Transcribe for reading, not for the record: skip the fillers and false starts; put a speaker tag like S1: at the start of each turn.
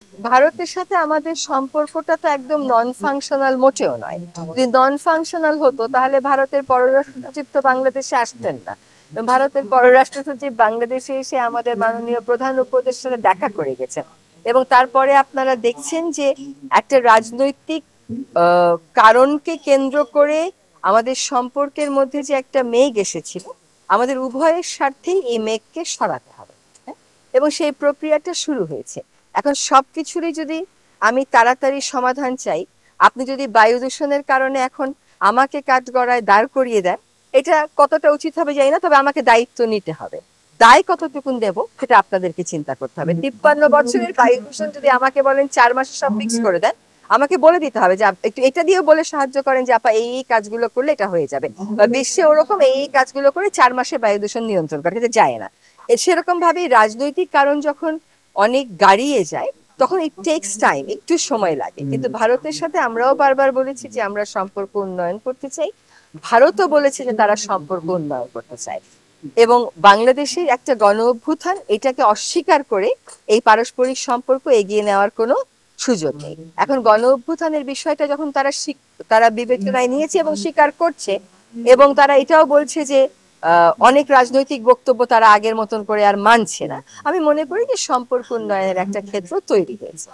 S1: ভারতের সাথে আমাদের সম্পর্কটা তো একদম নন ফাংশনাল মোটেও নয়। যদি নন ফাংশনাল হতো তাহলে ভারতের পররাষ্ট্র সচিব তো বাংলাদেশে আসতেন না। ভারতের পররাষ্ট্র সচিব বাংলাদেশে এসে আমাদের মাননীয় প্রধান উপদেষ্টার সাথে দেখা করে গেছেন। এবং তারপরে আপনারা দেখছেন যে একটা রাজনৈতিক কারণকে কেন্দ্র করে আমাদের সম্পর্কের মধ্যে যে একটা মেঘ এসেছিল, আমাদের উভয়ের স্বার্থেই এই মেঘকে সরাতে হবে। হ্যাঁ? এবং সেই প্রক্রিয়াটা শুরু হয়েছে। এখন সবকিছুরই যদি আমি তাড়াতাড়ি সমাধান চাই, আপনি যদি বায়ু দূষণের কারণে এখন আমাকে কাঠগড়ায় দাঁড় করিয়ে দেন, এটা কতটা উচিত হবে জানি না, তবে আমাকে দায়িত্ব নিতে হবে। দায় কতটুকুন দেব সেটা আপনাদেরকে চিন্তা করতে হবে। 53 বছরের বায়ু দূষণ যদি আমাকে বলেন 4 মাসে সব ফিক্স করে দেন, আমাকে বলে দিতে হবে যে একটু এটা দিয়েও বলে সাহায্য করেন যে আপা এই কাজগুলো করলে এটা হয়ে যাবে, বা বিশ্বে ওরকম এই কাজগুলো করে 4 মাসে বায়ু দূষণ নিয়ন্ত্রণ করা কিন্তু যায় না। সেরকম ভাবে রাজনৈতিক কারণ যখন অনেক গাড়িয়ে যায়, তখন ইট টেক্স টাইম, একটু সময় লাগে। কিন্তু ভারতের সাথে আমরাও বারবার বলেছি যে আমরা সম্পর্ক উন্নয়ন করতে চাই, ভারতও বলেছে যে তারা সম্পর্ক উন্নয়ন করতে চায়। এবং বাংলাদেশের একটা গণ অভ্যুত্থান এটাকে অস্বীকার করে এই পারস্পরিক সম্পর্ক এগিয়ে নেওয়ার কোনো সুযোগ নেই। এখন গণ অভ্যুত্থানের বিষয়টা যখন তারা বিবেচনায় নিয়েছে এবং স্বীকার করছে, এবং তারা এটাও বলছে যে অনেক রাজনৈতিক বক্তব্য তারা আগের মতন করে আর মানছে না, আমি মনে করি যে সম্পর্ক উন্নয়নের একটা ক্ষেত্র তৈরি হয়েছে।